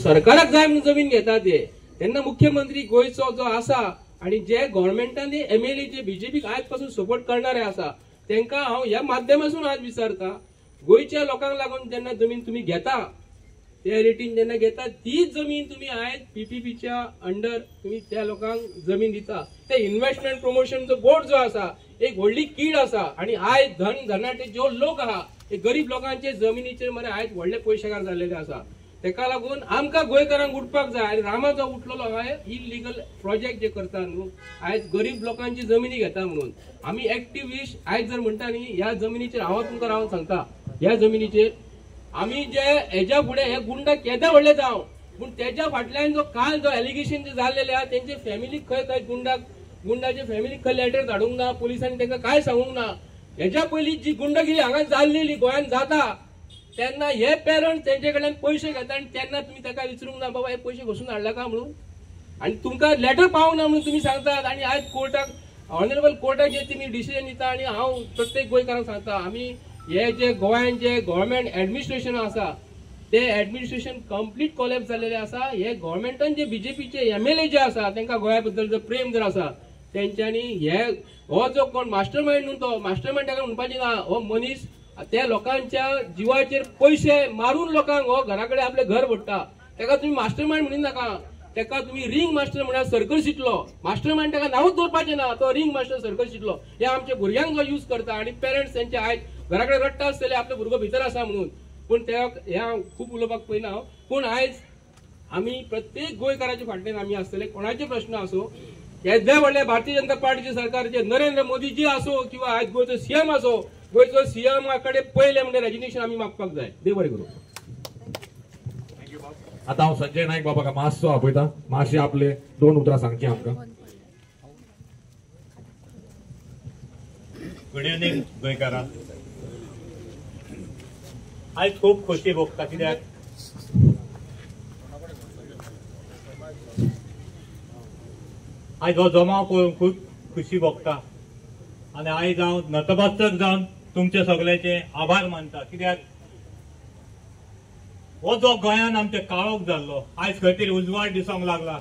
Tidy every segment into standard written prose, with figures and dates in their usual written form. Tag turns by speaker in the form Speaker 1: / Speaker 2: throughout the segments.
Speaker 1: सरकाराक जाय म्हणून जमीन घेता ते तेन्ना मुख्यमंत्री गोयचो जो आसा आणि जे गव्हर्नमेंटाने एमएलए जे बीजेपीक आज पासून सपोर्ट करणारे आसा त्यांना हांव ह्या माध्यमातून आज विचारता गोयच्या लोकांक लागून जेन्ना जमीन तुम्ही घेता त्या रेटीन जेन्ना घेता तीच जमीन तुम्ही आज पीपीपीच्या अंडर तुम्ही त्या लोकांक जमीन दिता ते इन्व्हेस्टमेंट प्रमोशनचो बोर्ड जो आसा एक व्हडली कीड आसा आणि आज धनाटे जो लोक आहा हे गरीब लोकांचे जमिनीचेर मरे आज व्हडले पयशेकार जाल्लेले आसा तेका लागून आमकां गोंयकारांक उठपाक जाय आनी रामा जो उठलेलो हाय इलिगल प्रोजेक्ट जे करता न्हू आज गरीब लोकांची जमिनी घेता म्हणून आमी एक्टिव्हिस्ट आज जर म्हणटा न्ही ह्या जमिनीचेर हांव तुमकां रावन सांगता ह्या जमिनीचेर आमी जे हेच्या फुडें हे गुंडा केदे व्हडले जावं पूण तेच्या फाटल्यान जो काल जो एलिगेशन जे जाल्लेले आहा तेंचे फॅमिलीक खंय गुंडाचे फॅमिलीक खंय लेटर धाडूंक ना पुलिसांनी तांकां काय सांगूंक ना हेच्या पयलीं जी गुंडगिरी हांगा जाल्लेली गोंयांत जाता तेन्ना हे पेरंट्स तेंचे कडल्यान पयशे घेता आनी तेन्ना तुमी ताका विचारूंक ना बाबा हे पयशे घोसून हाडला का म्हणून आनी तुमकां लेटर पावूंक ना म्हणून तुमी सांगतात आनी आज कोर्टाक ऑनरेबल कोर्टाक जे तुमी डिसिजन दिता आनी हांव प्रत्येक गोंयकारांक सांगता आमी हे जे गोंयांत जे गव्हर्नमेंट एडमिनिस्ट्रेशन आसा ते एडमिनिस्ट्रेशन कंप्लीट कोलॅप्स जाल्लेले आसा हे गव्हर्नमेंटान जे बीजेपीचे एमएलए जे आसा तांकां गोंया बद्दल जर प्रेम जर आसा तेंच्यांनी हे हो जो कोण मास्टर माइंड न्हू तो मास्टर माइंड ताका म्हणपाचें ना हो मनीस त्या लोकांच्या जिवाचेर पयशे मारून लोकांक हो घरा कडेन आपले घर भोडटा ताका तुम्ही मास्टर माइंड म्हणून नाका ताका तुम्ही रिंग मास्टर म्हळ्यार सर्कल शिटलो मास्टर माइंड ताका नांवच दवरपाचें ना तो रिंग मास्टर सर्कल शिटलो हे आमच्या भुरग्यांक जो यूज करता आनी पेरंट्स तेंचे आयज घरा कडेन रडटा आसतले आपलो भुरगो भितर आसा म्हणून पूण ते हांव खूब उलोवपाक पयना पूण आयज आमी प्रत्येक गोंयकाराच्या फाटल्यान आमी आसतले कोणाचे प्रश्न आसो येदे व्हडले भारतीय जनता पार्टीचे सरकारचे नरेंद्र मोदीजी आसो किंवा आयज गोंयचो सीएम आसो गोंयचो सीएम कडेन पयले म्हणजे रेजिग्नेशन आमी मागपाक जाय देव बरें करूं
Speaker 2: आता हांव संजय नायक बाबाका मातसो आपयता मातशे आपले 2 उतरां सांगची आमकां
Speaker 3: गुड इव्हनिंग गोंयकारां आयज खूब खोशी भोगता कित्याक आयज हो जमाव पळोवन खूब खुशी भोगता आनी आयज हांव नतमस्तक जावन तुमचे सगळ्याचे आभार मानता कित्याक हो जो गोंयान आमचे काळोख जाल्लो आयज खंय तरी उजवाड दिसोंक लागला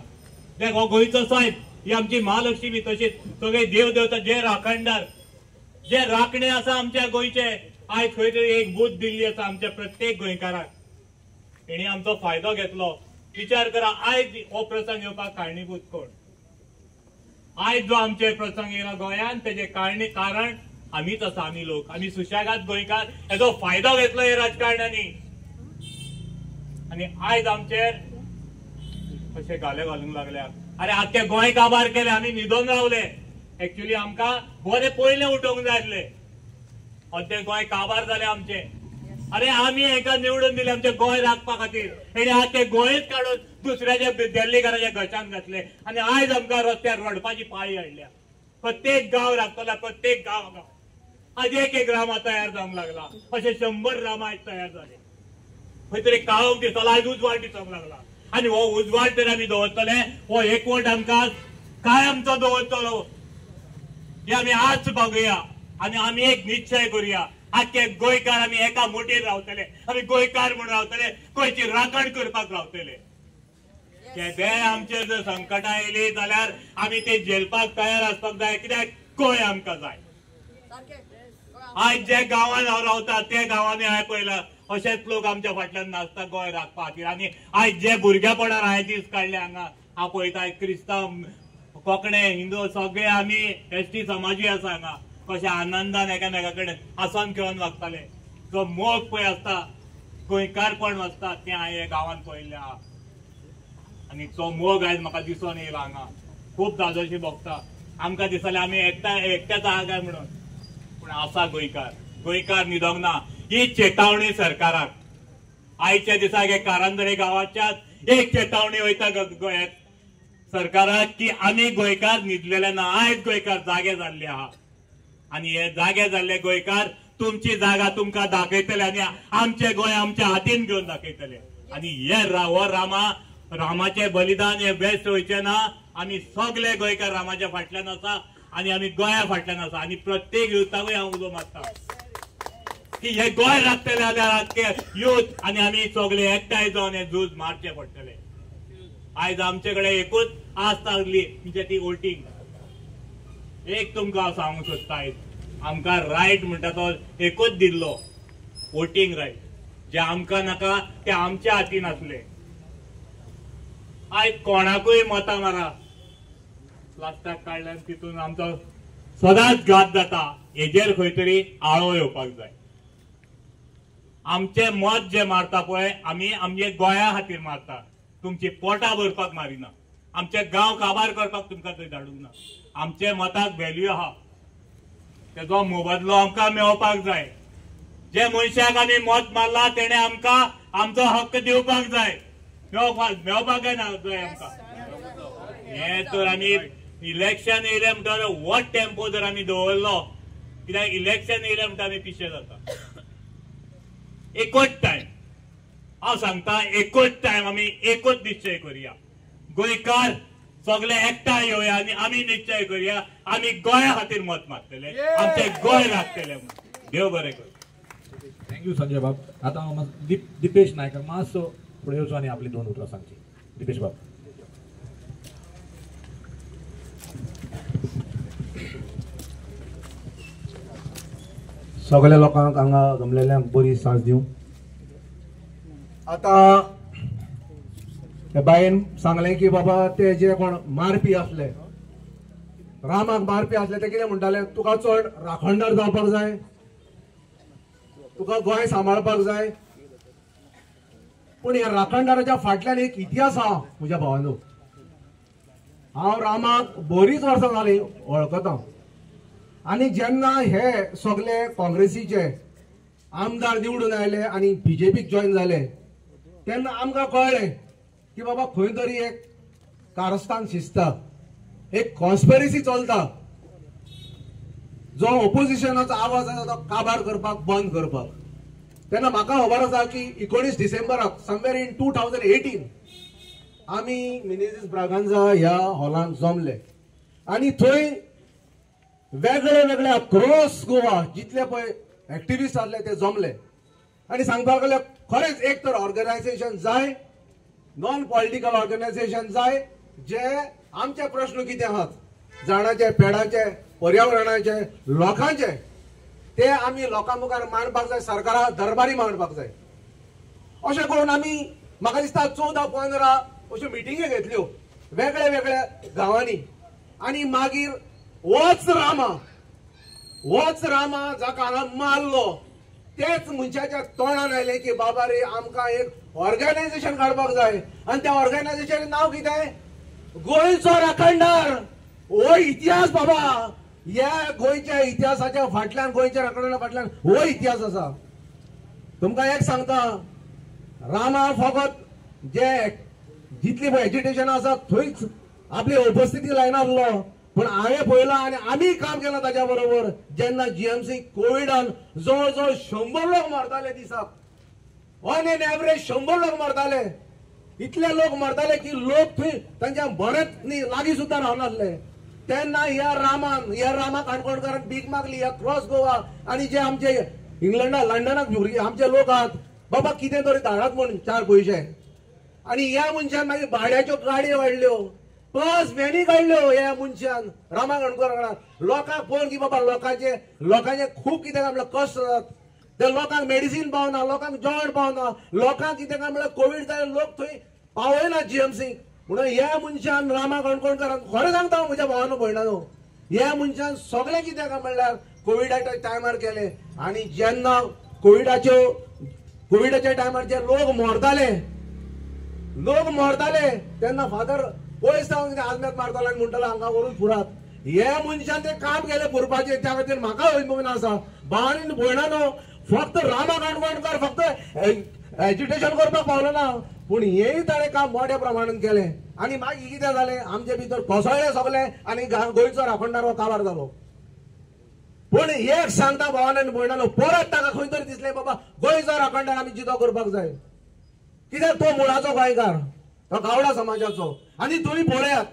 Speaker 3: देख हो गोंयचो साहेब ही आमची महालक्ष्मी तशीच सगळे देव देवता जे राखणदार जे राखणे आसा आमच्या गोंयचे आयज खंय तरी एक बूथ दिल्ली आसा आमच्या प्रत्येक गोंयकाराक तेणी आमचो फायदो घेतलो विचार करा आयज हो प्रसंग येवपाक कारणीभूत कोण आयज जो आमचे प्रसंग येयला गोंयान तेजे कारण आमीच आसा आमी लोक आमी सुशेगाद गोंयकार हेजो फायदो घेतलो हे राजकारण्यांनी आनी आयज आमचेर कशे घाले घालूंक लागल्या अरे आख्खे गोंय काबार केले आमी न्हिदोन रावले एक्चुअली आमकां बरें पयलें उठोवंक जाय आसलें अद्दे गोंय काबार जाले आमचे अरे आमी हेका निवडून दिले आमचे गोंय राखपा खातीर हेणे आख्खे गोंयच काडून दुसऱ्याच्या दिल्लीकाराच्या घशांत घातले आनी आयज आमकां रस्त्यार रडपाची पाळी हाडल्या प्रत्येक गांव राखतला प्रत्येक गांव आज एक रामा तयार जावंक लागला अशे 100 रामा आज तयार जाले खंय तरी काळोख दिसलो आयज उजवाड दिसोंक लागला आनी हो उजवाड तर आमी दवरतले हो एकवट आमकां कायमचो दवरतलो हे आमी आज बघुया आनी आमी एक निश्चय करुया आख्खे गोंयकार आमी एका मुठीर रावतले आमी गोंयकार म्हणून रावतले गोंयची राखण करपाक रावतले केदे आमचेर जर संकटां येयली जाल्यार आमी ते झेलपाक तयार आसपाक जाय कित्याक गोंय आमकां जाय आयज जे गांवांत हांव रावता ते गांवांनी हांवें पळयलां अशेच लोक आमच्या फाटल्यान नाचता गोंय राखपा खातीर आनी आयज जे भुरगेपणान हांवें दीस काडले हांगा हांव पळयता क्रिस्तांव कोंकणे हिंदू सगळे आमी एसटी समाजूय आसा हांगा कशे आनंदान एकामेका कडेन हांसोन खेळोन वागताले जो मोग पळय आसता गोंयकारपण आसता तें हांवें हे गांवांत पळयल्लें आहा आनी तो मोग आयज म्हाका दिसून येयला हांगा खूब दादोशी भोगता आमकां दिसतालें आमी एकट्याच आहा काय म्हणून पूण आसा गोंयकार न्हिदोंक ना ही चेतावणी सरकाराक आयच्या दिसाक हे कारंदरे गांवाच्याच एक चेतावणी वयता गोंयाक सरकाराक की आमी गोंयकार न्हिदलेले ना आयज गोंयकार जागे जाल्ले आहा आनी हे जागे जाल्ले गोंयकार तुमची जागा तुमकां दाखयतले आनी आमचे गोंय आमच्या हातीन घेवन दाखयतले आनी हे रामाचे बलिदान हे बेस्ट वयचे ना आमी सगळे गोंयकार रामाच्या फाटल्यान आसा आनी आमी गोंया फाटल्यान आसा आनी प्रत्येक युथाकूय हांव उलो मारता की हे गोंय राखतले जाल्यार युथ आनी आमी सगळे एकठांय जावन हे झूज मारचे पडटले. आयज आमचे कडेन एकूच आस्त आसली म्हणजे ती वोटिंग. एक तुमकां हांव सांगूंक सोदता, आयज आमकां रायट म्हणटा तो एकूच दिल्लो, वोटिंग रायट. जे आमकां नाका ते आमच्या हातीन आसले. आयज कोणाकूय मतां मारा, प्लास्टाक काडल्यान तितून आमचो सदांच घात जाता. हेजेर खंय तरी आळो येवपाक जाय. आमचे मत जे मारता पळय आमी आमचे गोंया खातीर मारता, तुमची पोटां भरपाक मारिना. आमचे गांव काबार करपाक तुमकां थंय धाडूंक ना. आमचे मताक व्हॅल्यू आहा, तेजो मोबदलो आमकां मेळपाक जाय. जे मनशाक आमी मत मारला तेणे आमकां आमचो हक्क दिवपाक जाय, मेळपाक जाय आमकां. हे तर आमी इलेक्शन येयले म्हणटा वोट टेम्पो जर आमी दवरलो, कित्याक इलेक्शन येयले म्हणटा आमी पिशे जाता. एकूच टायम हांव सांगता, एकूच टायम आमी एकूच निश्चय करुया. गोंयकार सगळे एकठांय येवया आनी आमी निश्चय करुया आमी गोंया खातीर मत मारतले, आमचे गोंय राखतले म्हणून. देव बरें करूं.
Speaker 2: थँक्यू संजय बाब. आता दिपेश नायक मातसो फुडें येवचो आनी आपली 2 उतरां सांगची. दिपेश बाब.
Speaker 4: सगळ्या लोकांक हांगा जमलेल्यांक बरी सांज दिवं. आता हे बायन सांगलें की बाबा ते जे कोण मारपी आसले, रामाक मारपी आसले, ते कितें म्हणटाले, तुका चड राखणदार जावपाक जाय, तुका गोंय सांबाळपाक जाय. पूण ह्या राखणदाराच्या फाटल्यान एक इतिहास आहा म्हज्या भावानो. हांव रामाक बरीच वर्सां जालीं वळखता. आनी जेन्ना हे सगळे काँग्रेसीचे आमदार निवडून आयले आनी बीजेपीक जॉईन जाले, तेन्ना आमकां कळ्ळें की बाबा खंय तरी एक कारस्थान शिजता, एक कॉन्स्पिरसी चलता, जो ऑपोजिशनाचो आवाज आसा तो काबार करपाक, बंद करपाक. तेन्ना म्हाका खबर आसा की 19 डिसेंबराक समवेर इन 2018 आमी मिनेझिस ब्रागांझा ह्या हॉलांत जमले आनी थंय वेगळे वेगळे अक्रॉस गोवा जितले पळय एक्टिविस्ट आसले ते जमले आनी सांगपाक लागले खरेंच एक तर ऑर्गनायझेशन जाय, नॉन पॉलिटिकल ऑर्गनायझेशन जाय, जे आमचे प्रश्न कितें आहात, झाडाचे, पेडाचे, पर्यावरणाचे, लोकांचे, ते आमी लोकां मुखार मांडपाक जाय, सरकारा दरबारी मांडपाक जाय. अशें करून आमी म्हाका दिसता 14-15 अश्यो मिटिंगे घेतल्यो वेगळ्या वेगळ्या गांवांनी. आनी मागीर वच रामा जाका हांगा मारलो तेच मनशाच्या तोंडान आयलें की बाबा रे आमकां एक ऑर्गनायझेशन काडपाक जाय. आनी त्या ऑर्गनायझेशनाचें नांव कितें? गोंयचो राखणदार. हो इतिहास बाबा, ह्या गोंयच्या इतिहासाच्या फाटल्यान, गोंयच्या राखणदारा फाटल्यान हो इतिहास आसा. तुमकां एक सांगता, रामा फकत जे जितली पळय एज्युटेशन आसा थंयच आपली उपस्थिती लायनासलो, पण हांवें पळयलां आनी आमी काम केलां ताच्या बरोबर. जेन्ना जीएमसी कोविडान जवळ जवळ 100 लोक मरताले दिसाक, ऑन एन एवरेज 100 लोक मरताले. इतले लोक मरताले की लोक थंय तांच्या बरेच लागीं सुद्दां रावनासले. तेन्ना ह्या रामा काणकोणकारान भीक मागली ह्या क्रॉस गोवा आनी जे आमचे इंग्लंडा लंडनाक भुरगे आमचे लोक आहात, बाबा कितें तरी धाडात म्हूण 4 पयशे. आनी ह्या मनशान मागीर भाड्याच्यो गाडयो वाडल्यो, बस व्हॅनी काडल्यो ह्या मनशान रामा काणकोणकारान. लोकांक पळोवन की बाबा लोकांचे खूब कितें काय म्हणल्यार कश्ट जातात. ते लोकांक मेडिसीन पावना, लोकांक जेवण पावना, लोकांक कितें काय म्हणल्यार कोविड जाले लोक थंय पावयना जीएमसीक. म्हणून ह्या मनशान रामा काणकोणकारान खरें सांगता म्हज्या भावानो भयणानो, ह्या मनशान सगळें कितें काय म्हणल्यार कोविडाच्या टायमार केले. आनी जेन्ना कोविडाच्या टायमार जे लोक मरताले तेन्ना फादर पयस जावन कितें आत्म्याक मारतालो आनी म्हणटालो हांगा व्हरून फुरात. हे मनशान ते काम केले फुरपाचे, त्या खातीर म्हाका अभिमान आसा. भावानी भयणानो, फक्त रामा काणकोणकार फक्त एज्युकेशन करपाक पावलो ना, पूण हेय ताणें काम मोठ्या प्रमाणान केलें. आनी मागीर कितें जालें, आमचे भितर कोसळ्ळे सगळे आनी गोंयचो राखणदार हो काबार जालो. पूण एक सांगता भावानी आनी भयणानो, परत ताका खंय तरी दिसलें बाबा गोंयचो राखणदार आमी जितो करपाक जाय. कित्याक तो मुळाचो गोंयकार, तो गावडा समाजाचो. आनी तुमी पळयात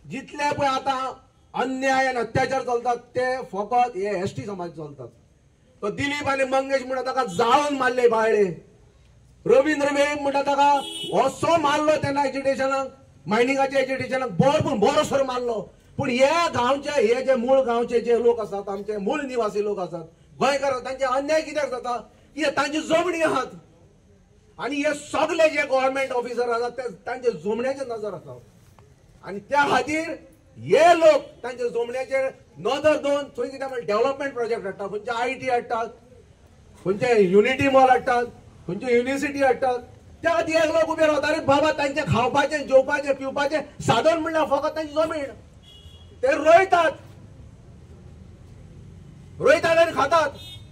Speaker 4: जितले पळय आतां अन्याय आनी अत्याचार चलतात ते फकत हे एसटी समाज चलतात. तो दिलीप आणि मंगेश म्हणटा ताका जाळून मारले बाळ्ळे. रवींद्र वेळीप म्हणटा ताका असो मारलो तेन्ना एज्युटेशनाक, मायनिंगाच्या एज्युटेशनाक भरपूर बरोसर मारलो. पूण हे गांवचे हे जे मूळ गांवचे जे लोक आसात, आमचे मूळ निवासी लोक आसात गोंयकार, तांचे अन्याय कित्याक जाता की तांची जमणी आहात आणि हे सगळे जे गव्हर्नमेंट ऑफिसर आसात ते तांचे जमण्याचे नजर आसा आणि त्या खातीर हे लोक तांचे जमण्याचेर नजर दवरून थंय कितें म्हणल्यार डेव्हलपमेंट प्रोजेक्ट हाडटात, खंयचे IT हाडटात, खंयचे युनिटी मॉल हाडटात, खंयचे युनिव्हर्सिटी हाडटात. त्या खातीर हे लोक उबे रावतात. अरे बाबा तांचे खावपाचे जेवपाचे पिवपाचे साधन म्हणल्यार फकत तांची जमीन. ते रोयतात आणि खातात.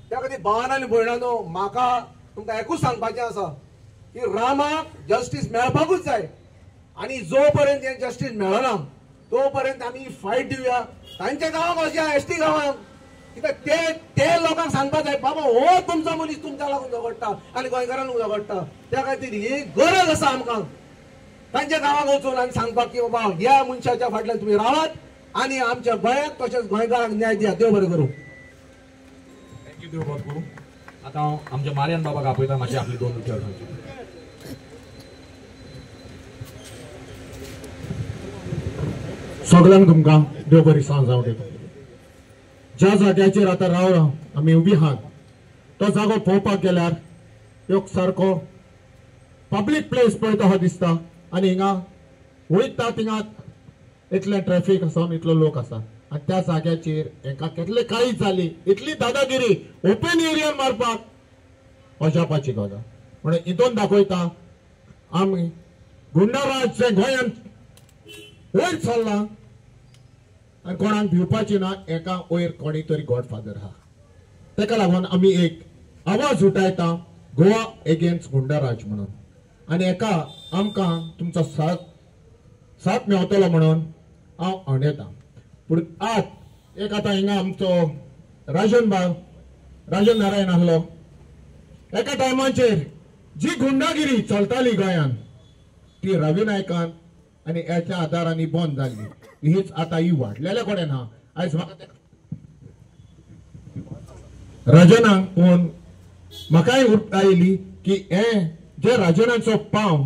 Speaker 4: त्या खातीर भावान आनी भयणांनो, म्हाका तुमकां एकूच सांगपाचें आसा की रामाक जस्टीस मेळपाकूच जाय आणि जो पर्यंत हे जस्टीस मेळना तो पर्यंत आमी फायट दिवया. तांच्या गांवांक वचया, ST गांवांक, कित्याक ते लोकांक सांगपाक जाय बाबा हो तुमचो मनीस तुमच्या लागून झगडटा आणि गोंयकारांक झगडटा. त्या खातीर ही गरज आसा आमकां तांच्या गांवांक वचून आनी सांगपाक की बाबा ह्या मनशाच्या फाटल्यान तुमी रावात आणि आमच्या गोंयाक तशेंच गोंयकारांक न्याय दिया. देव बरें करूं.
Speaker 2: थँक्यू, देव बरें करूं. आता हांव आमच्या मार्यान बाबाक आपयता मातशें आपली 2 विचार सांगची.
Speaker 5: सगळ्यांक तुमकां देव बरी सांज जावं दिता. ज्या जाग्याचेर आतां राव आमी उबी आहात तो जागो पळोवपाक गेल्यार एक सारको पब्लीक प्लेस पळय तसो दिसता आणि हिंगा वयता थिंगा इतलें ट्रॅफिक आसा, इतलो लोक आसा आणि त्या जाग्याचेर हांकां कितले काळीज जाली, इतली दादागिरी ओपन एरियार मारपाक अजापाची गजाल. म्हणून हितून दाखयता आमी गुंडाराज जे गोंयांत वयर चल्ला आणि कोणाक भिवपाची ना, एका वयर कोणी तरी गॉडफादर आहा. ताका लागून आमी एक आवाज उठयता गोवा एगेन्स्ट गुंडाराज म्हणून आणि एका आमकां तुमचो साथ मेळटलो म्हणून हांव आणयता. पूण आज एक आतां हिंगा आमचो राजन नारायण आहलो. एका टायमाचेर जी गुंडागिरी चलताली गोंयांत ती रवी नायकान आणि याच्या आदारांनी बंद जाल्ली. हीच आता ही वाडलेल्या कडेन हा. आयज म्हाका राजनाक पळोवन म्हाकाय उर्बा आयली की हे जे राजनाचो पांव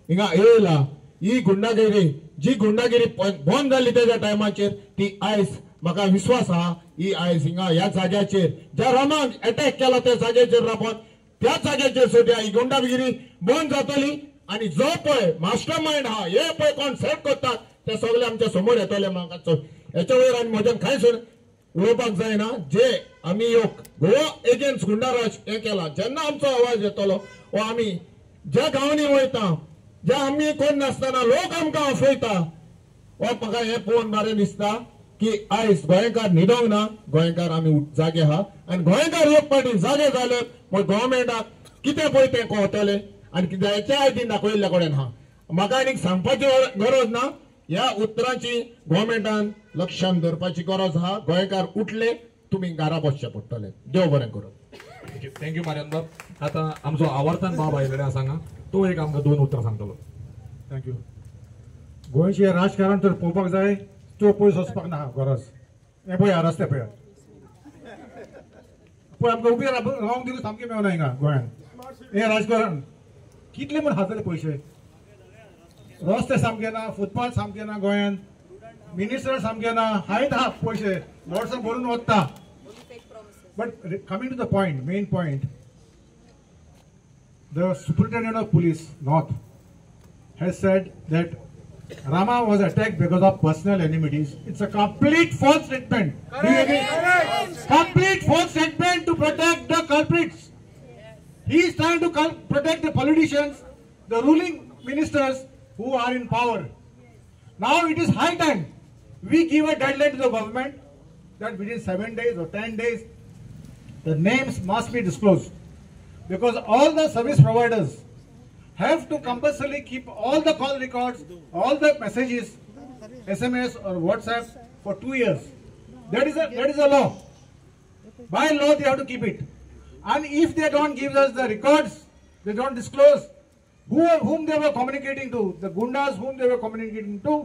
Speaker 5: हिंगा येयला, ही गुंडागिरी जी गुंडागिरी बंद जाल्ली तेच्या टायमाचेर ती आयज म्हाका विश्वास आहा ही आयज हिंगा ह्या जाग्याचेर ज्या रामाक अटॅक केला त्या जाग्याचेर राबोन त्याच जाग्याचेर सुद्दां ही गुंडागिरी बंद जातली आणि जो पळय मास्टर माइंड हा हे पळय कोण सेट करतात ते सगळे आमच्या समोर येतले. म्हाका हेच्या वयर आनी म्हज्यान कांयच उलोवपाक जायना. जे आमी योग गोवा एगेन्स्ट गुंडाराज हे केला, जेन्ना आमचो आवाज येतलो वा आमी ज्या गांवांनी वयता, ज्या आमी कोण नासतना लोक आमकां आफयता, वा म्हाका हें पळोवन बरें दिसता की आयज गोंयकार न्हिदोंक ना, गोंयकार आमी जागे आहा आणि गोंयकार लोक पाटी जागे जाले मग गव्हर्मेंटाक कितें पळय तें कळटलें आणि कित्याच्या आयदीन दाखयल्ल्या कडेन आहा. म्हाका आनीक सांगपाची गरज ना, ह्या उतरांची गव्हर्मेंटान लक्षांत धरपाची गरज आहा. गोंयकार उठले, तुमी घरा बसचे पडटले. देव बरें करूं.
Speaker 2: थँक्यू मार्यान बाब. आता आमचो आवर्तन बाब आयिल्ले आसा हांगा, तो एक आमकां 2 उतरां सांगतलो.
Speaker 6: थँक्यू. गोंयचें राजकारण तर पळोवपाक जाय, तो पयस वचपाक ना गरज. हें पळया रस्ते पळया पळय, आमकां उबे रावंक दिवंक सामकें मेळना हिंगा गोंयांत. हें राजकारण कितले म्हण खातले पयशे. रस्ते सामके ना, फुटपाथ सामके ना गोंयांत, मिनिस्टर सामके ना, हायत आहा पयशे वर्सां भरून वता. But coming to the point, main point, the Superintendent of Police North has said that Rama was attacked because of personal enmities. It's a complete false statement. Do you agree? Complete false statement to protect the culprits. He is trying to protect the politicians, the ruling ministers who are in power. Now it is high time we give a deadline to the government that within 7 days or 10 days the names must be disclosed. Because all the service providers have to compulsorily keep all the call records, all the messages, SMS or WhatsApp for 2 years. That is a law. By law they have to keep it. And if they don't give us the records, they don't disclose whom they were communicating to, the gundas whom they were communicating to,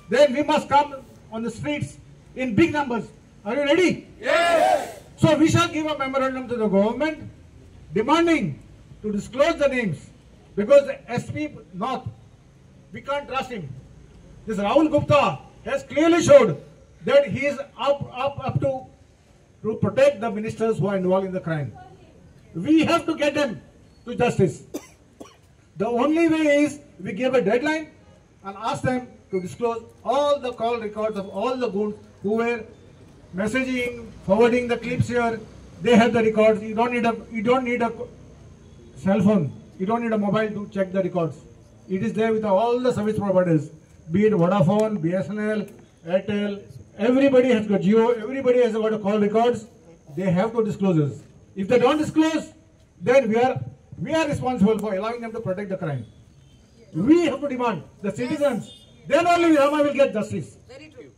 Speaker 6: then we must come on the streets in big numbers. Are you ready? Yes. So we shall give a memorandum to the government demanding to disclose the names, because the SP North, we can't trust him. This Rahul Gupta has clearly showed that he is up to protect the ministers who are involved in the crime. We have to get them to justice. The only way is we give a deadline and ask them to disclose all the call records of all the goons who were messaging, forwarding the clips here. They have the records. You don't need a cell phone. You don't need a mobile to check the records. It is there with all the service providers, be it Vodafone, BSNL, Airtel. Everybody has got Jio. Everybody has got to call records. They have to disclose us. If they don't disclose, then we are responsible for allowing them to protect the crime. We have to demand the citizens. Then only Rama will get justice.
Speaker 7: Very true.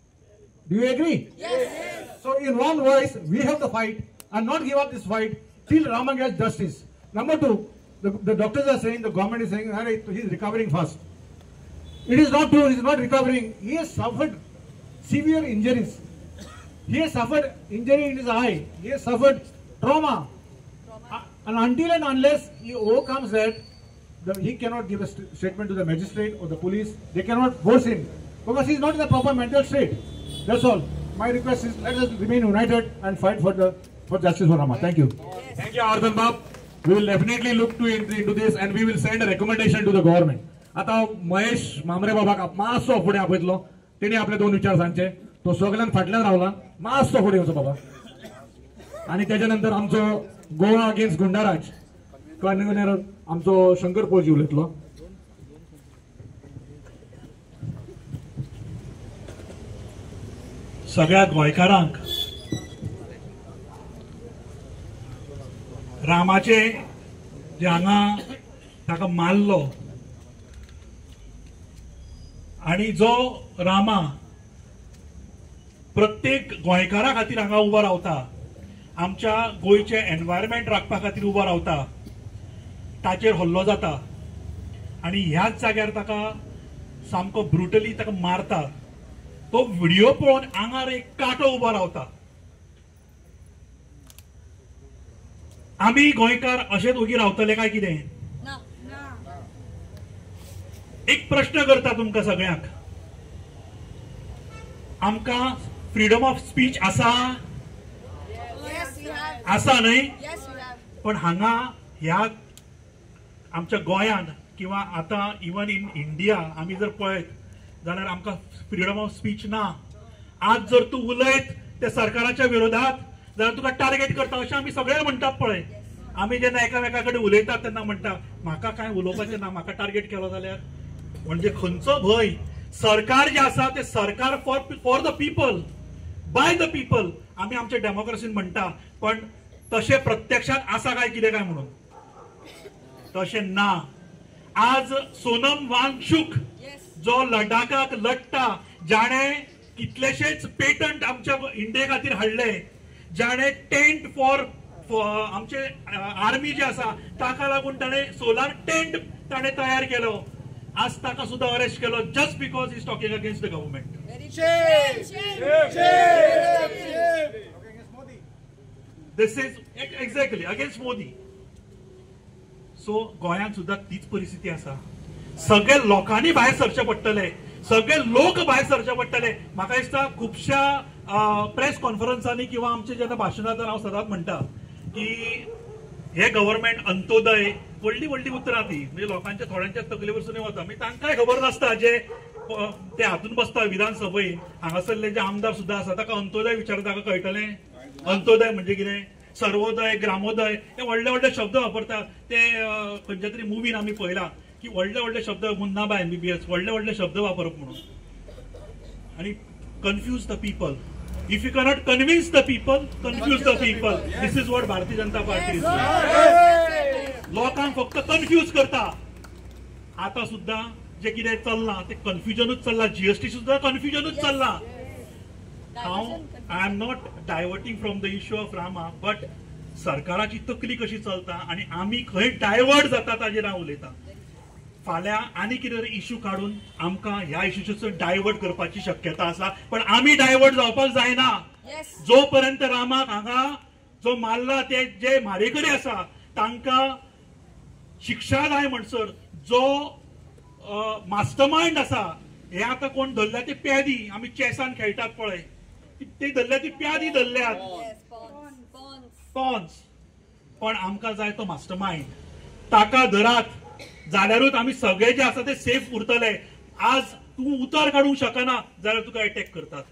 Speaker 6: Do you agree?
Speaker 7: Yes.
Speaker 6: So in one voice, we have to fight and not give up this fight till Rama gets justice. Number two, the doctors are saying, the government is saying, he is recovering fast. It is not true. He is not recovering. He has suffered severe injuries. He has suffered injury in his eye. He has suffered trauma. And until and unless he overcomes that, he cannot give a statement to the magistrate or the police. They cannot force him because he is not in the proper mental state. That's all. My request is, let us remain united and fight for justice for Rama. Thank you.
Speaker 2: Thank you, Ardhan Bab. We will definitely look into this and we will send a recommendation to the government. आता महेश मामरे बाबाक मातसो फुडें आपयतलो. तेणी आपले दोन विचार सांगचे. तो सगळ्यान फाटल्यान रावला. मातसो फुडें येवचो बाबा. आणि त्याच्यानंतर आमचो गोवा अगेन्स्ट गुंडाराज कन्व्हेनर आमचो शंकर पोळजी उलयतलो.
Speaker 3: सगळ्या गोंयकारांक रामाचे जे हांगा ताका मारलो आणि जो रामा प्रत्येक गोंयकारा खातीर हांगा उबो रावता, आमच्या गोंयचे एनवायरमेंट राखपा खातीर उबो रावता, ताचेर हल्लो जाता आणि ह्याच जाग्यार ताका सामको ब्रुटली ताका मारता. तो व्हिडिओ पळोवन आंगार एक कांटो उबो रावता. आमी गोंयकार अशेच उगी रावतले काय कितें? एक प्रश्न करता तुमकां सगळ्यांक. आमकां फ्रीडम ऑफ स्पीच आसा? आसा न्हय? पण हांगा ह्या आमच्या गोंयांत किंवा आता इवन इन इंडिया आमी जर पळयत जाल्यार आमकां फ्रीडम ऑफ स्पीच ना. आज जर तूं उलयत त्या सरकाराच्या विरोधात जाल्यार तुका टार्गेट करता अशें आमी सगळे म्हणटात पळय. आमी जेन्ना एकामेका कडेन उलयतात तेन्ना म्हणटा म्हाका काय उलोवपाचें ना, म्हाका टार्गेट केलो जाल्यार. म्हणजे खंयचो भंय? सरकार जे आसा ते सरकार for the people, by the people आमी आमच्या डेमोक्रेसीन म्हणटा. पण तशें प्रत्यक्षात आसा काय कितें काय म्हणून? तशें ना. आज सोनम वांगचूक जो लडाखाक लढटा, जाणे कितलेशेच पेटंट आमच्या इंडिये खातीर हाडले, जाणे टेंट फॉर आमचे आर्मी जे आसा ताका लागून ताणें सोलार टेंट ताणें तयार केलो. आज ताका सुद्धा अरेस्ट केलो just because he is talking against the government. This is exactly against Modi. So गोंयांत सुद्धा तीच परिस्थिती आसा. सगळे लोकांनी भायर सरचे पडटले, सगळे लोक भायर सरचे पडटले. म्हाका दिसता खुबश्या प्रेस कॉन्फरन्सांनी किंवा आमचे जेन्ना भाशणांत हांव सदांच म्हणटा की हे गव्हर्नमेंट अंत्योदय व्हडली व्हडली उतरां ती म्हणजे लोकांच्या थोड्यांच्या तकले वरसून वता. म्हणजे तांकांय खबर नासता जे ते हातून बसता विधानसभेत. हांगासरले जे आमदार सुद्धा आसा ताका अंत्योदय विचारता ताका कळटलें अंत्योदय म्हणजे कितें. सर्वोदय, ग्रामोदय हे व्हडले व्हडले शब्द वापरतात. ते खंयच्या तरी मुवीन आमी पळयला की व्हडले व्हडले शब्द मुन्नाबाय MBBS व्हडले व्हडले शब्द वापरप म्हणून. आणि confuse the people. If you cannot convince the people, confuse the people. This is what Bharatiya Janata Party is doing. लोकांक फक्त कन्फ्यूज करता. आता सुद्धा जे कितें चल्लां ते कन्फ्युजनूच चल्लां. GST सुद्धा कन्फ्युजनूच चल्लां. I am not diverting from the issue of Rama, but सरकाराची तकली कशी चलता आनी आमी खंय डायवर्ट जाता ताजेर हांव उलयतां. फाल्यां आनी कितें तरी इश्यू काडून आमकां ह्या इश्यूचेर डायवर्ट करपाची शक्यता आसा. पण आमी डायवर्ट जावपाक जायना. जो पर्यंत रामाक हांगा
Speaker 7: जो मारला ते जे म्हारेकरी आसा तांकां शिक्षा जाय म्हणसर जो मास्टर माइंड आसा हे आता कोण धरल्या ते प्यादी आमी चॅसान खेळटात पळय ते धरल्या ती प्यादी धरल्यात पॉन्स पण आमकां जाय तो मास्टर माइंड ताका धरात जाल्यारूच आमी सगळे जे आसा ते सेफ उरतले आज तूं उतर काडूंक शकना जाल्यार तुका अटॅक करतात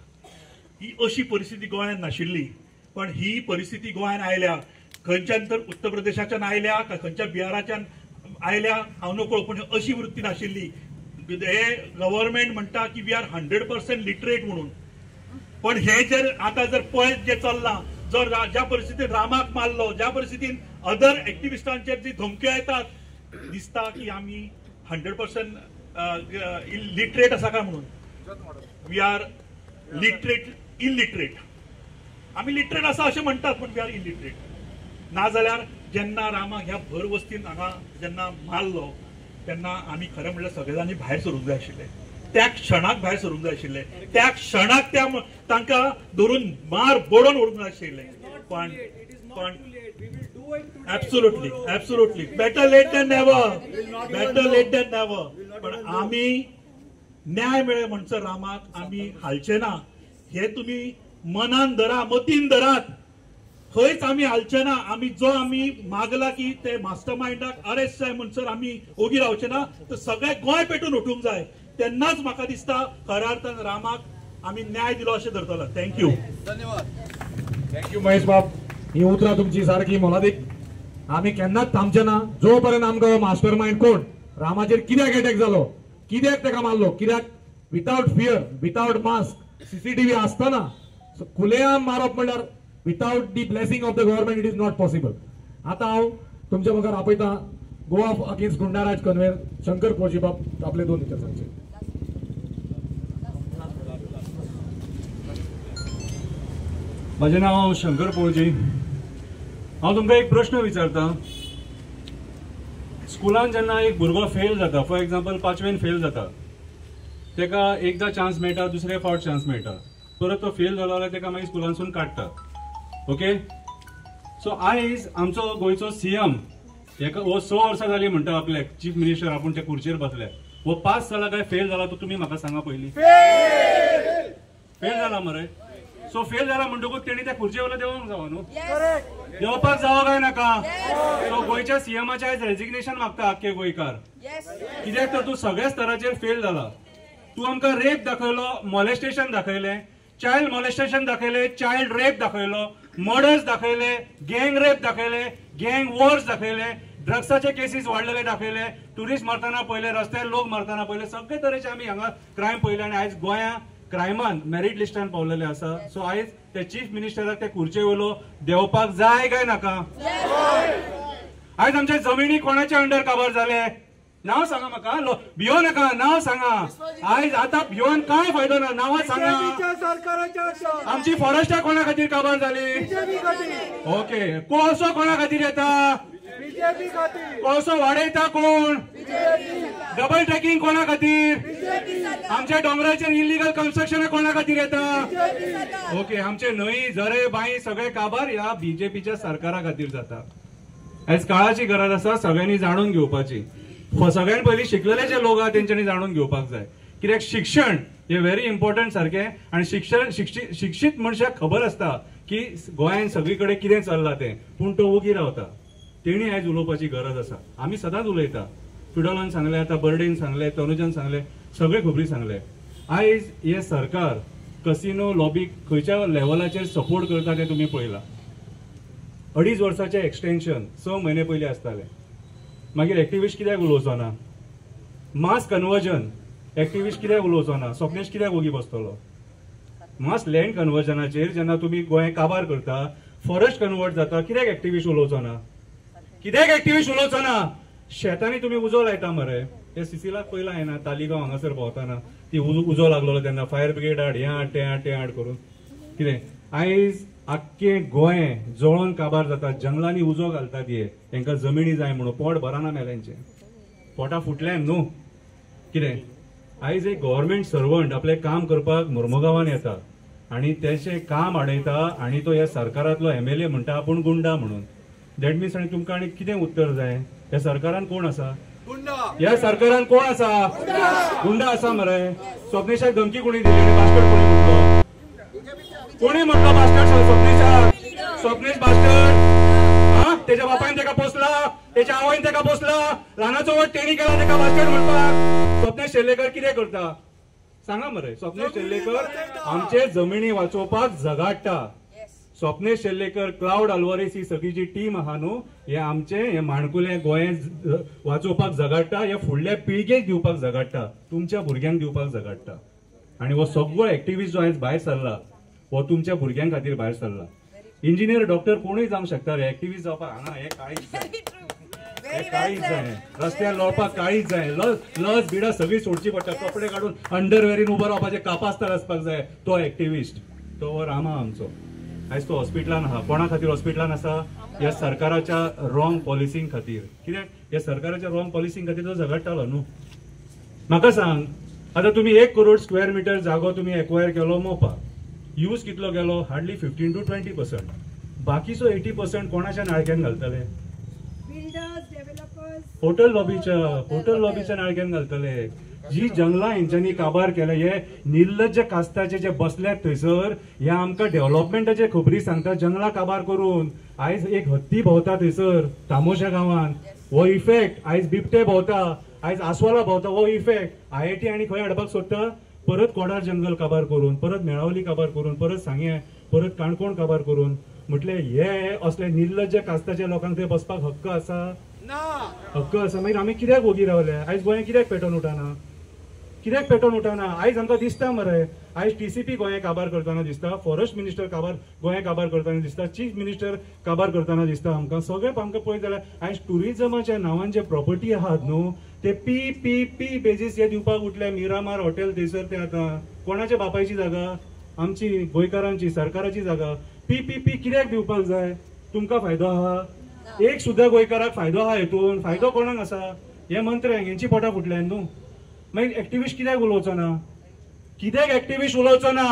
Speaker 7: ही अशी परिस्थिती गोंयांत नाशिल्ली पण ही परिस्थिती गोंयांत आयल्या खंयच्यान तर उत्तर प्रदेशाच्यान आयल्या काय खंयच्या बिहाराच्यान आयल्या हांव नकळो पण अशी वृत्ती नाशिल्ली हे गव्हर्नमेंट म्हणटा की वी आर 100% लिटरेट म्हणून पण हे जर आता जर पळयत जे चल्लां जर ज्या परिस्थितीन रामाक मारलो ज्या परिस्थितीन अदर एक्टिविस्टांचेर जी धमक्यो येतात दिसता की आमी 100% लिटरेट आसा काय म्हणून वी आर इलिटरेट आमी लिटरेट आसा अशें म्हणटात पण वी आर इलिटरेट नाजाल्यार जेन्ना रामाक ह्या भर वस्तीन हांगा जेन्ना मारलो तेन्ना आमी खरें म्हणल्यार सगळे जाणी भायर सरूंक जाय आशिल्ले त्या क्षणाक भायर सरूंक जाय आशिल्ले त्या क्षणाक तांकां धरून मार बडोवन उडोवंक जाय आशिल्ले पण absolutely better late than never पण आमी न्याय मेळ्ळे म्हणसर रामाक आमी हालचे ना हे तुमी मनान धरा मतीन धरात खंयच आमी हालचे ना आमी जो आमी मागला की ते मास्टर माइंडाक अरेस्ट जाय म्हणसर आमी ओगी रावचे ना तर सगळे गोंय पेटून उठूंक जाय तेन्नाच म्हाका दिसता खऱ्या अर्थान रामाक आमी न्याय दिलो अशें धरतलो थँक्यू
Speaker 2: थँक्यू महेश बाब ही उतरां तुमची सारकी मोलादीक आमी केन्नाच थांबचे ना जो पर्यंत आमकां मास्टर माइंड कोण रामाचेर कित्याक अटॅक जालो कित्याक ताका मारलो कित्याक without fear without mask CCTV आसतना खुलेआम मारप म्हणल्यार without the blessing of the government it is not possible आता हांव तुमच्या मुखार आपयता गोवा अगेन्स्ट गुंडाराज कन्व्हेनर शंकर पळजी बाब आपले 2 विचार सांगचे
Speaker 8: माझे नाव शंकर पळजी हांव तुमकां एक प्रश्न विचारता स्कुलान जेन्ना एक भुरगो फेल जाता फॉर एग्जाम्पल 5वेन फेल जाता तेका एकदा चान्स मेळटा दुसरे फावट चान्स मेळटा परत तो फेल जालो जाल्यार तेका मागीर स्कुलानसून काडटा ओके सो आयज आमचो गोंयचो सीएम हो 6 वर्सां जाली म्हणटा आपल्याक चीफ मिनिस्टर आपूण त्या खुर्चेर बसले वो पास जाला काय फेल जाला तो तुमी म्हाका सांगा पयलीं फेल जाला मरे सो फेल जाला म्हणटकूच तेणी त्या खुर्चे वयलो देंवोंक जावो न्हू देंवपाक जावो काय नाका सो गोंयच्या सीएमाचें आयज रेजिग्नेशन मागता आख्खे गोंयकार कित्याक तर तूं सगळ्या स्तराचेर फेल जाला तूं आमकां रेप दाखयलो मॉलेस्टेशन दाखयलें चाइल्ड मॉलेस्टेशन दाखयले चाइल्ड रेप दाखयलो मर्डर्स दाखयले गँग रेप दाखयले गँग वॉर्स दाखयले ड्रग्साचे केसीस वाडलेले दाखयले टुरिस्ट मरतना पयले रस्त्यार लोक मरतना पयले सगळे तरेचे आमी हांगा क्रायम पयले आनी आयज गोंया क्रायमान मेरीट लिस्टान पावलेले आसा सो आयज ते चीफ मिनिस्टराक ते खुर्चे वयलो देंवपाक जाय काय नाका आयज आमचे जमिनी कोणाच्या अंडर काबार जाले नाव सांगा म्हाका भियो नाका नाव सांगा आयज आता भियोन काय फायदो ना नांवां सांगा आमची फॉरेस्टां कोणा खातीर काबार जाली ओके कोळसो कोणा खातीर येता कोळसो वाडयता कोण डबल ट्रॅकिंग कोणा खातीर आमच्या डोंगराचेर इलिगल कन्स्ट्रक्शन कोणा खातीर येता ओके आमचे न्हंय झरे बांय सगळे काबार ह्या बीजेपीच्या सरकारा खातीर जाता आयज काळाची गरज आसा सगळ्यांनी जाणून घेवपाची सगळ्यात पयलीं शिकलेले जे लोक आहात तेंच्यांनी जाणून घेवपाक जाय कित्याक शिक्षण हे व्हेरी इम्पॉर्टंट सारखे आणि शिक्षीत मनशाक खबर आसता की गोंयांत सगळी कडेन कितें चल्लां तें पूण तो ओगी रावता तेणी आयज उलोवपाची गरज आसा आमी सदांच उलयता फिडोलान सांगले आतां बर्डेन सांगले तनुजान सांगले सगळे खबरी सांगले आयज हे सरकार कसिनो लॉबीक खंयच्या लेवलाचेर सपोर्ट करता तें तुमी पळयलां 2.5 वर्साचें एक्सटेन्शन 6 म्हयने पयलीं आसतालें मागीर एक्टिविस्ट कित्याक उलोवचो ना मास कन्वर्जन एक्टिविस्ट कित्याक उलोवचो ना स्वप्नेश कित्याक ओगी बसतलो मास लँड कन्वर्जनाचेर जेन्ना तुमी गोंय काबार करता फॉरेस्ट कन्वर्ट जाता कित्याक एक्टिविस्ट उलोवचो ना कित्याक एक्टिविस्ट उलोवचो ना शेतांनी तुमी उजो लायता मरे हे सिसिलाक पयलां येना तालिगांव हांगासर भोंवताना ती उजो लागलेलो तेन्ना फायर ब्रिगेड हाड हें हाड तें हाड करून कितें आयज आख्खें गोंय जळोवन काबार जाता जंगलांनी उजो घालतात हे तांकां जमिनी जाय म्हणून पोट भरना मेल्यांचें पोटां फुटल्यान न्हू कितें आयज एक गव्हर्नमेंट सर्वंट आपलें काम करपाक मुर्मुगांवान येता आणि त्याचे काम अडयता आणि तो ह्या सरकारातलो MLA म्हणटा आपूण गुंडा म्हणून. दॅट मीन्स आनी तुमकां आनी कितें उत्तर जाय? ह्या सरकारान कोण आसा? ह्या सरकारान कोण आसा? गुंडा आसा मरे. स्वप्नेशाक धमकी कोणी दिली आणि बास्टर्ड कोणी म्हणलो? कोणी म्हणलो बास्टर्ड? स्वप्नेशाक. स्वप्नेश बास्टर्ड. त्याच्या बापायन तेका पोसला, त्याच्या आवयन तेका पोसला, ल्हानाचो वट तेणी केला तेका बास्टर्ड म्हणपाक. स्वप्नेश शेल्लेकर कितें करता सांगा मरे? स्वप्नेश शेल्लेकर आमचे जमिनी वाचोवपाक झगाडटा. स्वप्नेश शेल्लेकर, क्लाउड आल्वारेस ही सगळी जी टीम आहा न्हू, हे आमचे हे माणकुले गोंय वाचोवपाक झगाडटा, हे फुडल्या पिळगेक दिवपाक झगाडटा, तुमच्या भुरग्यांक दिवपाक झगाडटा. आणि हो सगळो एक्टिव्हिस्ट जो आयज भायर सरला हो तुमच्या भुरग्यां खातीर भायर सरला. इंजिनियर डॉक्टर कोणूय जावंक शकता रे, एक्टिव्हिस्ट जावपाक हांगा हे काळीच जाय, हे काळीच जाय. रस्त्यार लोळपाक काळीच जाय. लस बिडा सगळी सोडची पडटा. कपडे काढून अंडरवेरीन उबो रावपाचे, कापास्तार आसपाक जाय. तो एक्टिव्हिस्ट तो रामा आमचो. आयज तो हॉस्पिटलान आहा. कोणा खातीर हॉस्पिटलान आसा? ह्या सरकाराच्या रॉंग पॉलिसीं खातीर. कित्याक ह्या सरकाराच्या रॉंग पॉलिसीं खातीर तो झगडटालो न्हू. म्हाका सांग, आतां तुम्ही 1 करोड स्क्वेअर मीटर जागो तुम्ही एक्वायर केलो मोपा. यूज कितलो गेलो? Hardly 15 to 20%. बाकीचो 80% कोणाच्या नाळक्यान घालतले? होटल लॉबीच्या नाळक्यान घालतले. जी जंगलां हेंच्यांनी काबार केले, हे निर्लज्ज कास्ताचे जे बसल्यात थंयसर, हे आमकां डेव्हलपमेंटाचे खबरी सांगता जंगलां काबार करून. आयज एक हत्ती भोंवता थंयसर तामोशा गांवांत, हो इफेक्ट. आयज बिबटे भोंवता, आयज आस्वाला भोंवता, हो इफेक्ट. IIT आनी खंय हाडपाक सोदता? परत कोडार जंगल काबार करून, परत मेळावली काबार करून, परत सांगे, परत काणकोण काबार करून. म्हटले हे असले निर्लज्ज कास्ताच्या लोकांक थंय बसपाक हक्क आसा? हक्क आसा. मागीर आमी कित्याक वोगी रावले? आयज गोंय कित्याक पेटोवन उठना? कित्याक पेटोवन उठना? आयज आमकां दिसता मरे, आयज TCP गोंय काबार करतना दिसता, फॉरेस्ट मिनिस्टर गोंय काबार करतना दिसता, चीफ मिनिस्टर काबार करतना दिसता. आमकां सगळें आमकां पळयत जाल्यार आयज टुरिजमाच्या नांवान जे प्रॉपर्टी आहात न्हू, ते PPP बेजीस हे दिवपाक उठले. मिरामार हॉटेल थंयसर ते आतां कोणाच्या बापायची जागा? आमची गोंयकारांची, सरकाराची जागा. PPP कित्याक दिवपाक जाय? तुमकां फायदो आहा? एक सुद्धा गोंयकाराक फायदो आहा हेतून? फायदो कोणाक आसा? हे मंत्र्यांक, हेंची पोटां फुटल्यान न्हू. मागीर एक्टिव्हिस्ट कित्याक उलोवचो ना? कित्याक एक्टिव्हिस्ट उलोवचो ना?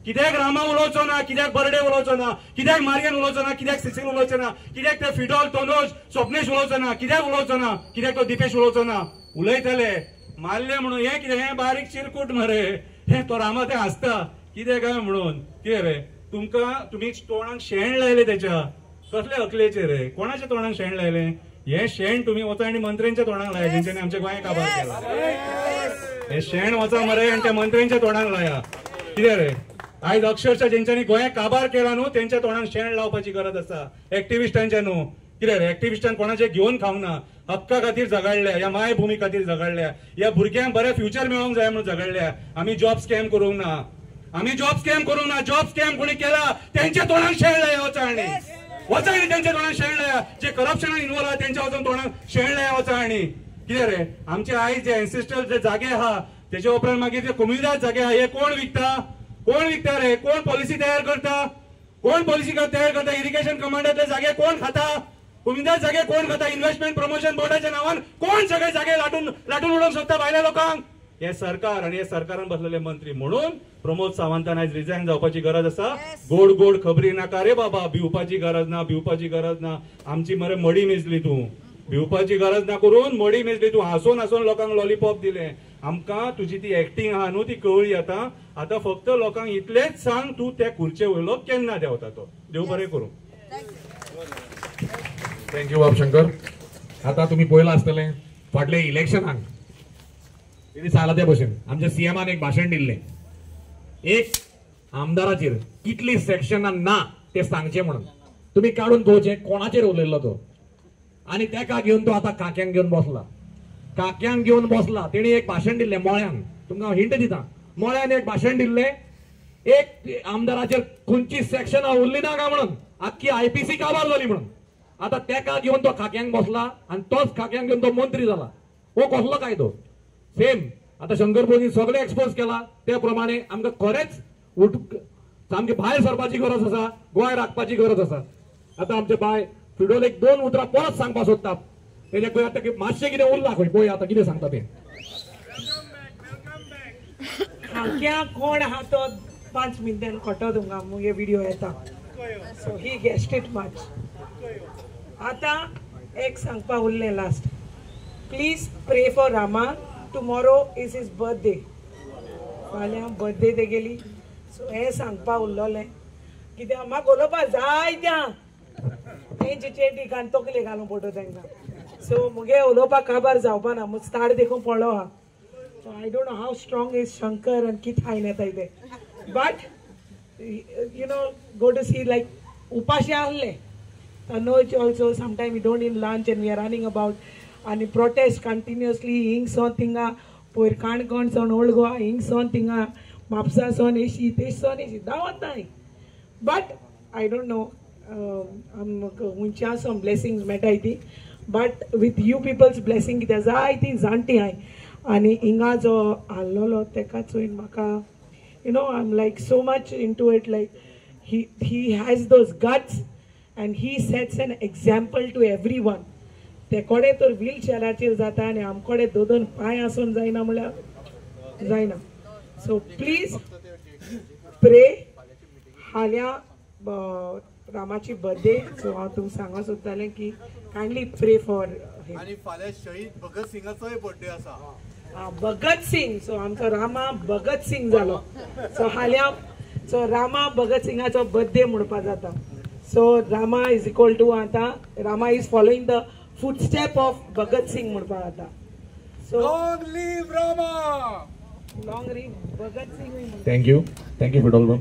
Speaker 8: कित्याक रामा उलोवचो ना? कित्याक बर्डे उलोवचो ना? कित्याक मारियन उलोवचो ना? कित्याक सिसील उलोवचो ना? कित्याक ते फिडॉल, तोनोज, स्वप्नेश उलोवचो ना? कित्याक उलोवचो ना? कित्याक तो दिपेश उलोवचो ना? उलयतले मारले म्हणून. हे कितें? हे बारीक चिरकूट मरे. हे तो रामा ते हासता कितें काय म्हणून. कितें रे तुम्ही तोंडाक शेण लायले त्याच्या? कसले अकलेचे रे? कोणाच्या तोंडाक शेण लायले? हे शेण तुम्ही वचा आणि मंत्र्यांच्या तोंडाक लाया, जेंच्यानी आमच्या गोंय काबार केला. हे शेण वचा मरे आणि त्या मंत्र्यांच्या तोंडाक लाया. कितें रे? आयज अक्षरशः जेंच्यानी गोंय काबार केला न्हू, त्यांच्या तोंडाक शेण लावपाची गरज आसा. एक्टिव्हिस्टांच्या न्हू. कितें रे? एक्टिव्हिस्टांन कोणाचे घेवन खावंक ना. हक्का खातीर झगडल्या, या मायभूमी खातीर झगडल्या, या भुरग्यांक बरें फ्युचर मेळोंक जाय म्हणून झगडल्या. आमी जॉब स्कॅम करूंक ना. जॉब स्कॅम कोणी केला त्यांच्या तोंडाक शेण लाया. वचा आणि त्यांच्या तोंडाक शेण लाया. जे करप्शनान इन्वॉल्व आहा त्यांच्या वचून तोंडाक शेण लाया वचा. आणि कितें रे? आमचे आयज जे एन्सेस्ट्रल जे जागे आहा तेच्या उपरांत मागीर जे कम्युनिदाद जागे आहा हे कोण विकता? कोण विकता रे? कोण पॉलिसी तयार करता? कोण पॉलिसी तयार करता? इरिगेशन कमांडातले जागे कोण खाता? कम्युनिदाद जागे कोण खाता? इन्व्हेस्टमेंट प्रमोशन बोर्डाच्या नावान कोण सगळे जागे लाटून उडोवंक सोदता भायल्या लोकांक? हे सरकार आणि हे सरकारान बसलेले मंत्री. म्हणून प्रमोद सावंतान आज रिझाईन जावपाची गरज आसा. गोड गोड खबरी नाका रे बाबा. भिवपाची गरज ना. आमची मरे मडी मेजली तू. भिवपाची गरज ना करून मडी मेजली तू. हांसून लोकांक लॉलीपॉप दिले. आमकां तुजी ती एक्टिंग आहा न्हू ती कळ्ळी आता फक्त लोकांक इतलेच सांग, तू त्या खुर्चे वयलो केन्ना देंवता तो. देव बरें करूं.
Speaker 2: थँक्यू बाबशंकर. आता तुम्ही पळयलां आसतलें फाटले इलेक्शनाक तेणी सांगला त्या भशेन आमच्या CMान एक भाशण दिल्लें. एक आमदाराचेर कितली सेक्शनां ना ते सांगचे म्हणून. तुम्ही काढून पळोवचें कोणाचेर उलयल्लो तो. आणि तेका घेवन तो आता काक्यांक घेवन बसला. तेणी एक भाशण दिल्लें मोळ्यान. तुमकां हिंट दिता. मोळ्यान एक भाशण दिल्लें. एक आमदाराचेर खंयची सेक्शनां उरली ना काय म्हणून. आख्खी IPC काबार जाली म्हणून. आता तेका घेवन तो खाक्यांक बसला आणि तोच खाक्यांक घेवन तो मंत्री झाला. हो कसलो कायदो? सेम आता शंकर भोजी सगळे एक्सपोज केला त्या प्रमाणे आमकां खरेच सामके भायर सरपाची गरज आसा. गोंय राखपाची गरज आसा. आता आमचे बाय फिडोल एक 2 उतरां परत सांगपाक सोदता. तेजे पळय आतां मातशें कितें उरलां खंय पळय आतां कितें सांगता तें.
Speaker 9: खाक्या कोण आहा तो 5 मिनटान खोटो तुमकां मुगे व्हिडिओ येता so he guessed it much आतां एक सांगपा उरलें लास्ट प्लीज प्रे for Rama tomorrow is his birthday फाल्यां बर्थडे तेगेली सो हें सांगपा उरलोलें कित्याक म्हाका उलोवपा जाय त्या तेंचे चेटी घालून तकले घालून पडटो तांकां सो मुगे उलोवपाक काबार जावपा ना म्हजो स्टार्ट देखून पडलो आहा So I don't know how strong is Shankar and Kit Haineta ide. But you know, go to see like Upashi alle. Tanoj also sometimes we don't eat lunch and we are running about and we protest continuously. Ing son tinga, poir kan kon son old goa. Ing son tinga, mapsa son eshi, tesh son eshi. Dawat nahi. But I don't know. I'm uncha some blessings met I think. But with you people's blessing, it is I think zanti hai. आणि हिंगा जो हाडलोलो तेका चोयन म्हाका you know I am like so much into it like he has those guts and he sets an example to every one ते कोडे तर wheel चॅराचेर जाता आनी आमकोडे दोन पांय आसून जायना म्हळ्यार जायना सो प्लीज प्रे हाल्या रामाची बर्थडे सो हांव तुमकां सांगूंक सोदतालें की कायंडली प्रे फॉर
Speaker 4: आनी फाल्यां शहीद भगत सिंगाचोय बर्थडे आसा
Speaker 9: भगत सिंग सो आमचो रामा भगत सिंग जालो सो हाल्या सो रामा भगत सिंगाचो बर्थडे म्हणपा जाता so Rama is equal to आतां Rama is following the footstep of Bhagat Singh म्हणपा जाता so
Speaker 4: long live Rama
Speaker 9: long live Bhagat Singh
Speaker 2: thank you फिडोल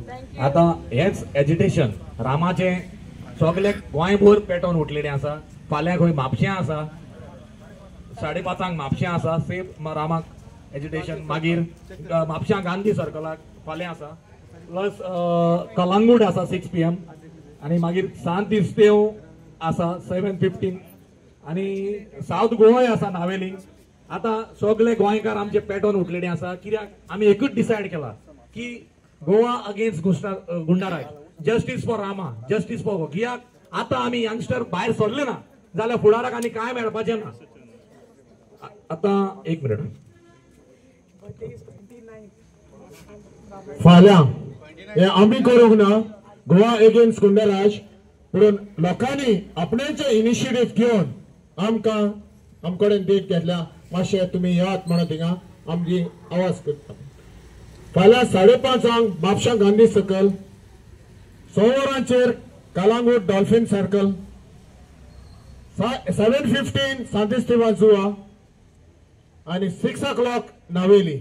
Speaker 2: आता हेच एजिटेशन रामाचे सगळे गोंयभर पेटोवन उठलेले आसा फाल्यां खंय म्हापश्यां आसा 5:30 म्हापश्यां आसा सेफ रामाक एजिटेशन मागीर म्हापश्यां गांधी सर्कलाक फाल्यां आसा प्लस कलांगूट आसा 6 PM आनी मागीर सांत इस्तेव आसा 7:15 आनी सावथ गोवाय आसा नावेली आतां सगळे गोंयकार आमचे पेटोवन उठलेले आसा कित्याक आमी एकूच डिसायड केला की गोवा अगेन्स्ट गुंडाराय justice for Rama justice for कित्याक आतां आमी यंगस्टर भायर सरले ना जाल्यार फुडाराक आनी कांय मेळपाचें ना आता 1 मिनिट
Speaker 5: फाल्यां हे आमी करूंक ना गोवा अगेन्स्ट गुंडाराज पूण लोकांनी आपणेचे इनिशिएटीव घेवन आमकां आमकडेन डेट घेतल्या मातशें तुमी यात म्हणून थिंगा आमची आवाज करता फाल्यां 5:30 म्हापश्यां गांधी सर्कल सोमवारांचेर कलांगूट डॉल्फिन सर्कल 7:15 सांत इस्तेवाल जुआ आणि 6 o'clock नावेली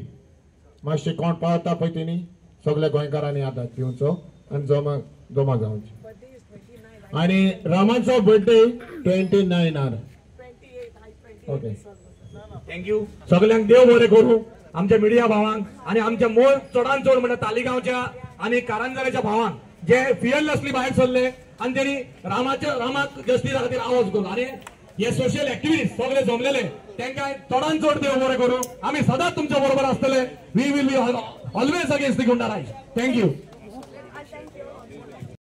Speaker 5: मातशें कोण पावता पळय तेणी सगळ्या गोंयकारांनी आतां येवचो आनी जमा जावचें आणि रामाचो बर्थडे 29 ओके
Speaker 2: थँक्यू सगळ्यांक देव बरें करूं आमच्या मिडिया भावांक आणि आमच्या मोल चडान चड म्हणजे तालिगांवच्या आणि कारंजाच्या भावांक जे फियरलेसली भायर सरले आणि त्यांनी रामाक जस्टिसा खातीर आवाज केलो आणि हे सोशल ऍक्टिव्हिस्ट सगळे जमलेले तांकां चडान चड देव बरें करूं आमी सदांच तुमच्या बरोबर आसतले we will be always against the गुंडाराज थँक्यू